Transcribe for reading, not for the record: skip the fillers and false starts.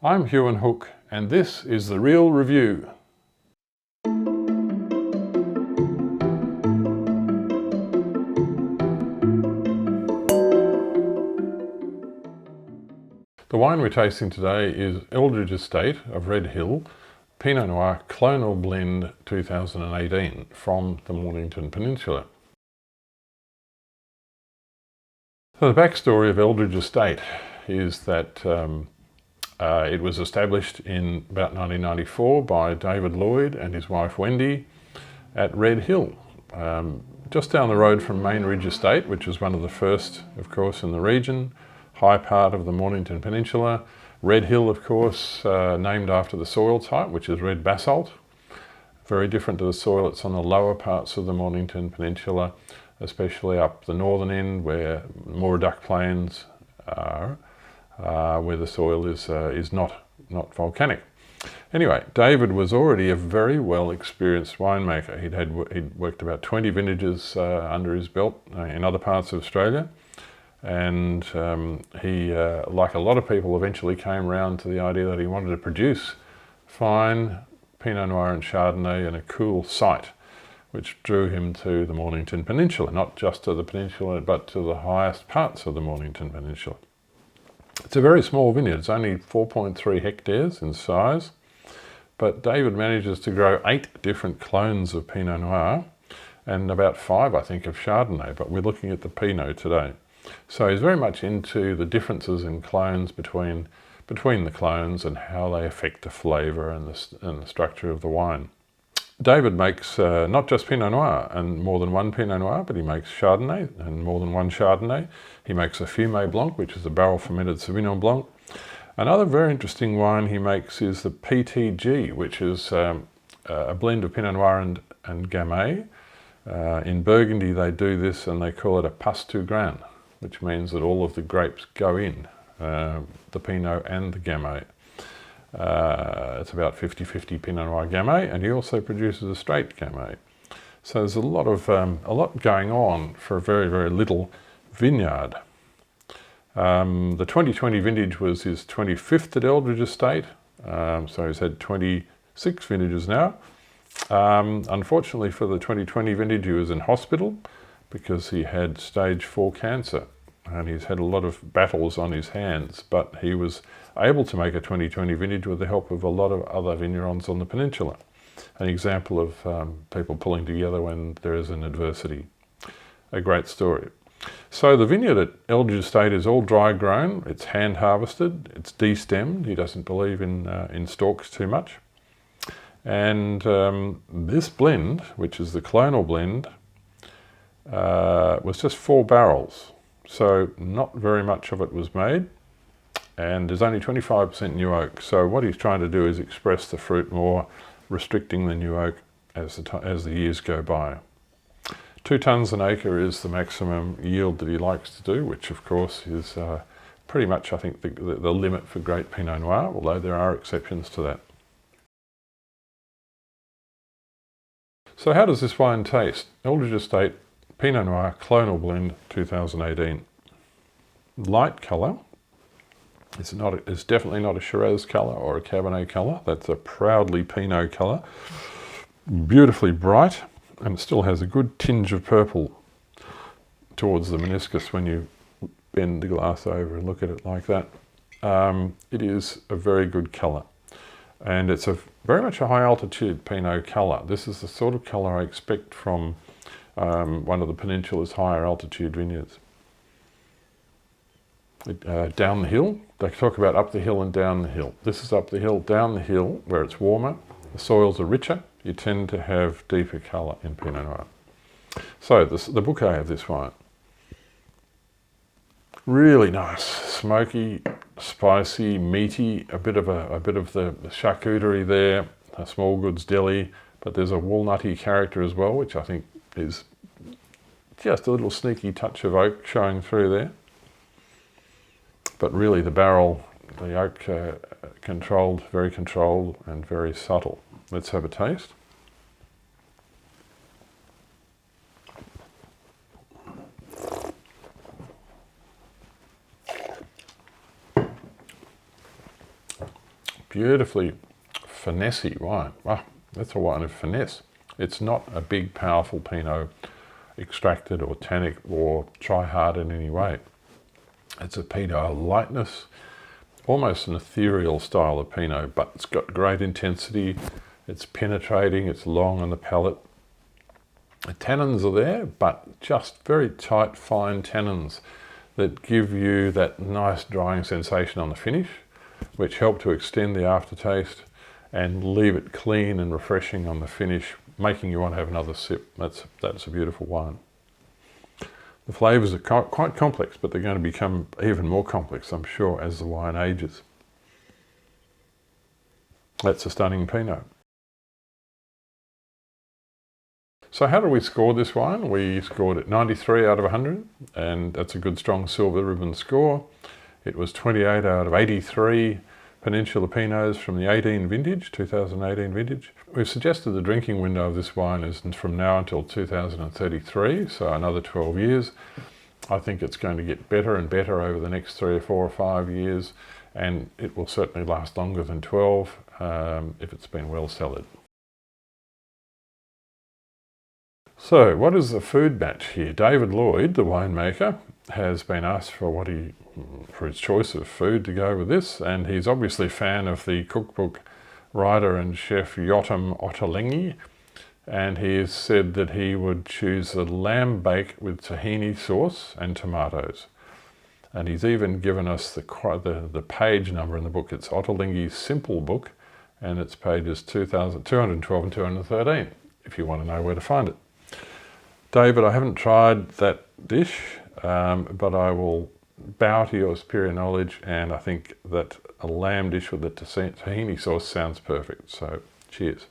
I'm Huon Hooke, and this is The Real Review. The wine we're tasting today is Eldridge Estate of Red Hill Pinot Noir Clonal Blend 2018 from the Mornington Peninsula. So the backstory of Eldridge Estate is that it was established in about 1994 by David Lloyd and his wife Wendy at Red Hill, just down the road from Main Ridge Estate, which is one of the first, of course, in the region, high part of the Mornington Peninsula. Red Hill, of course, named after the soil type, which is red basalt. Very different to the soil that's on the lower parts of the Mornington Peninsula, especially up the northern end where Mooraduck Plains are, where the soil is not volcanic. Anyway, David was already a very well experienced winemaker. He'd worked about 20 vintages under his belt in other parts of Australia. And he, like a lot of people, eventually came around to the idea that he wanted to produce fine Pinot Noir and Chardonnay in a cool site, which drew him to the Mornington Peninsula, not just to the peninsula, but to the highest parts of the Mornington Peninsula. It's a very small vineyard. It's only 4.3 hectares in size, but David manages to grow 8 different clones of Pinot Noir and about 5, I think, of Chardonnay, but we're looking at the Pinot today. So he's very much into the differences in clones between the clones and how they affect the flavour and the structure of the wine. David makes not just Pinot Noir and more than one Pinot Noir, but he makes Chardonnay and more than one Chardonnay. He makes a Fumé Blanc, which is a barrel fermented Sauvignon Blanc. Another very interesting wine he makes is the PTG, which is a blend of Pinot Noir and Gamay. In Burgundy they do this and they call it a passe tout grain, which means that all of the grapes go in, the Pinot and the Gamay. It's about 50-50 Pinot Noir Gamay, and he also produces a straight Gamay. So there's a lot going on for a very, very little vineyard. The 2020 vintage was his 25th at Eldridge Estate, so he's had 26 vintages now. Unfortunately for the 2020 vintage, he was in hospital because he had stage 4 cancer, and he's had a lot of battles on his hands, but he was able to make a 2020 vintage with the help of a lot of other vignerons on the peninsula. An example of people pulling together when there is an adversity. A great story. So the vineyard at Eldridge Estate is all dry grown, it's hand harvested, it's destemmed. He doesn't believe in stalks too much. And this blend, which is the Clonal blend, was just 4 barrels. So not very much of it was made, and there's only 25% new oak. So what he's trying to do is express the fruit more, restricting the new oak as the years go by. 2 tonnes an acre is the maximum yield that he likes to do, which of course is pretty much, I think, the limit for great Pinot Noir, although there are exceptions to that. So how does this wine taste? Eldridge Estate Pinot Noir Clonal Blend 2018. Light colour. It's definitely not a Shiraz colour or a Cabernet colour. That's a proudly Pinot colour. Beautifully bright, and it still has a good tinge of purple towards the meniscus when you bend the glass over and look at it like that. It is a very good colour, and it's very much a high altitude Pinot colour. This is the sort of colour I expect from one of the peninsula's higher altitude vineyards. Down the hill, they talk about up the hill and down the hill. This is up the hill. Down the hill, where it's warmer, the soils are richer, you tend to have deeper colour in Pinot Noir. So the bouquet of this wine. Really nice, smoky, spicy, meaty, a bit of the charcuterie there, a small goods deli, but there's a walnutty character as well, which I think is just a little sneaky touch of oak showing through there. But really the barrel, the oak very controlled and very subtle. Let's have a taste. beautifully finessey wine. Wow, that's a wine of finesse. It's not a big, powerful Pinot extracted or tannic or try hard in any way. It's a Pinot of lightness, almost an ethereal style of Pinot, but it's got great intensity. It's penetrating, it's long on the palate. The tannins are there, but just very tight, fine tannins that give you that nice drying sensation on the finish, which help to extend the aftertaste and leave it clean and refreshing on the finish, making you want to have another sip. That's a beautiful wine. The flavours are quite complex, but they're going to become even more complex, I'm sure, as the wine ages. That's a stunning Pinot. So how do we score this wine? We scored it 93 out of 100, and that's a good strong silver ribbon score. It was 28 out of 83 Peninsula Pinots from the 2018 vintage. We've suggested the drinking window of this wine is from now until 2033, so another 12 years. I think it's going to get better and better over the next 3 or 4 or 5 years, and it will certainly last longer than 12 if it's been well cellared. So what is the food match here? David Lloyd, the winemaker, has been asked for his choice of food to go with this, and he's obviously a fan of the cookbook writer and chef Yotam Ottolenghi, and he has said that he would choose a lamb bake with tahini sauce and tomatoes. And he's even given us the page number in the book. It's Ottolenghi's Simple Book, and it's pages 212 and 213, if you want to know where to find it. David, I haven't tried that dish, but I will bow to your superior knowledge, and I think that a lamb dish with the tahini sauce sounds perfect. So, cheers.